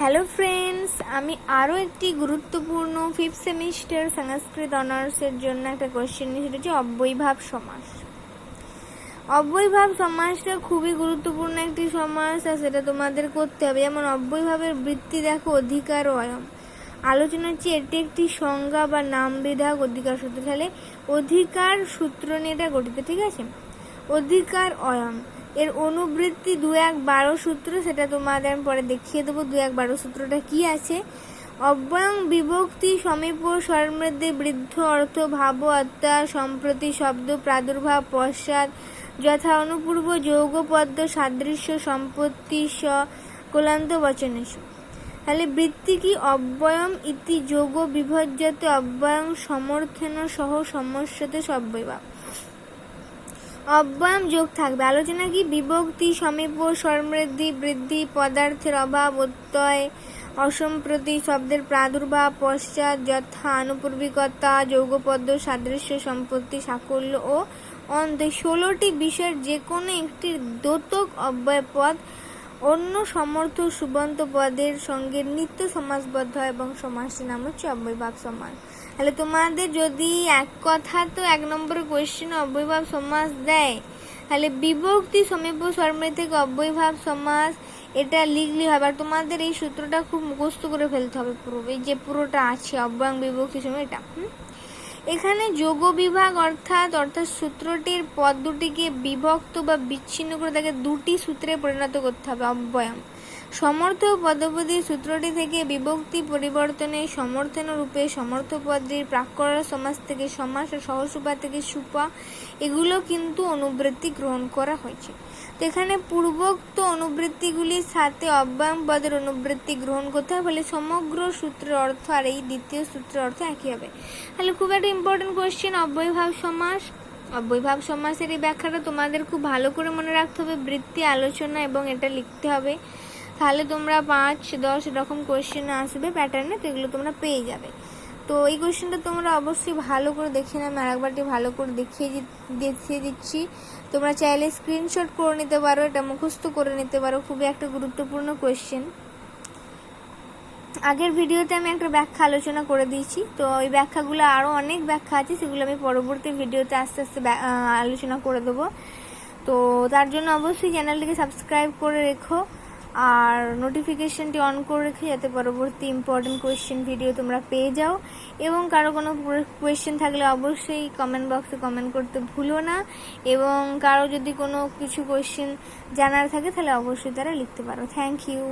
Hello friends, আমি আরও একটি গুরুত্বপূর্ণ 5th সেমিস্টার সংস্কৃত অনার্সের জন্য একটা কোয়েশ্চেন নিয়ে, সেটা হচ্ছে অব্যয়ীভাব সমাস। অব্যয়ীভাব সমাসটা খুবই গুরুত্বপূর্ণ একটি সমাস, আর সেটা তোমাদের করতে হবে। যেমন অব্যয়ীভাবের বৃত্তি দেখো, অধিকার অয়ম। আলোচনা হচ্ছে এটি একটি সংজ্ঞা বা নাম বিধায়ক অধিকার সূত্র। তাহলে অধিকার সূত্র নিয়ে এটা গঠিত, ঠিক আছে। অধিকার অয়ম এর অনুবৃত্তি 2-1-12 সূত্র, সেটা তোমাদের আমি পরে দেখিয়ে দেবো। 2-1-12 সূত্রটা কি আছে? অব্যয়ং বিভক্তি সমীপ স্বরমৃদ্ধি বৃদ্ধ অর্থ ভাব আত্মা সম্প্রতি শব্দ প্রাদুর্ভাব পশ্চাৎ যথা অনুপূর্ব যৌগপদ্য সাদৃশ্য সম্পত্তি স কোলান্ত বচনেশ। তাহলে বৃত্তি কি? অব্যয়ম ইতি যোগ বিভজ্যতে অব্যয়ং সমর্থন সহ সমস্যাতে সব্যয়ভাব। অব্যয়ম যোগ থাকবে। আলোচনা কি? বিভক্তি সমীপ স্বরমৃদ্ধি বৃদ্ধি পদার্থের অভাব অত্যয় অসম্প্রতি শব্দের প্রাদুর্ভাব পশ্চাৎ যথা আনুপূর্বিকতা যৌগপদ্য সাদৃশ্য সম্পত্তি সাকল্য ও অন্ত 16টি বিষয়ের যে কোনো একটি দ্যোতক অব্যয় পদ অন্য সমর্থ সুবন্ত পদের সঙ্গে নিত্য সমাসবদ্ধ হয় এবং সমাসটির নাম হচ্ছে অব্যয়ভাব সমাস। তাহলে তোমাদের যদি এক কথা তো 1 নম্বর কোয়েশ্চেন অব্যয়ভাব সমাস দেয়, তাহলে বিভক্তি সমীপ স্বরমৃদ্ধি থেকে অব্যয়ভাব সমাস এটা লিখলি হবে। আর তোমাদের এই সূত্রটা খুব মুখস্থ করে ফেলতে হবে পুরো, এই যে পুরোটা আছে অব্যয়ং বিভক্তি সময় এটা। এখানে যোগ বিভাগ অর্থাৎ সূত্রটির পদ দুটিকে বিভক্ত বা বিচ্ছিন্ন করে তাকে দুটি সূত্রে পরিণত করতে হবে। অব্যয়ম সমর্থ পদপদী সূত্রটি থেকে বিভক্তি পরিবর্তনে সমর্থন রূপে সমর্থ পদটির প্রাক্করণ সমাস থেকে সমাস ও সহসুপা থেকে সুপা এগুলো কিন্তু অনুবৃত্তি গ্রহণ করা হয়েছে। তো এখানে পূর্বোক্ত অনুবৃত্তিগুলির সাথে অব্যয়ম পদের অনুবৃত্তি গ্রহণ করতে হবে, ফলে সমগ্র সূত্রের অর্থ আর এই দ্বিতীয় সূত্রের অর্থ একই হবে। তাহলে খুব একটা ইম্পর্টেন্ট কোয়েশ্চেন অব্যয়ভাব সমাস। অব্যয়ভাব সমাসের এই ব্যাখ্যাটা তোমাদের খুব ভালো করে মনে রাখতে হবে, বৃত্তি আলোচনা এবং এটা লিখতে হবে। তাহলে তোমরা 5-10 এরকম কোয়েশ্চেন আসবে প্যাটার্নে, তো এগুলো তোমরা পেয়ে যাবে। তো এই কোয়েশ্চেনটা তোমরা অবশ্যই ভালো করে দেখে নাও, আমি আরেকবারটি ভালো করে দেখিয়ে দিচ্ছি। তোমরা চাইলে স্ক্রিনশট করে নিতে পারো, এটা মুখস্থ করে নিতে পারো, খুবই একটা গুরুত্বপূর্ণ কোয়েশ্চেন। আগের ভিডিওতে আমি একটা ব্যাখ্যা আলোচনা করে দিয়েছি, তো ওই ব্যাখ্যাগুলো আরও অনেক ব্যাখ্যা আছে, সেগুলো আমি পরবর্তী ভিডিওতে আস্তে আস্তে আলোচনা করে দেবো। তো তার জন্য অবশ্যই চ্যানেলটিকে সাবস্ক্রাইব করে রেখো আর নোটিফিকেশনটি অন করে রেখে, যাতে পরবর্তী ইম্পর্টেন্ট কোয়েশ্চেন ভিডিও তোমরা পেয়ে যাও। এবং কারো কোনো কোয়েশ্চেন থাকলে অবশ্যই কমেন্ট বক্সে কমেন্ট করতে ভুলো না, এবং কারো যদি কোনো কিছু কোয়েশ্চেন জানার থাকে তাহলে অবশ্যই তারা লিখতে পারো। Thank you.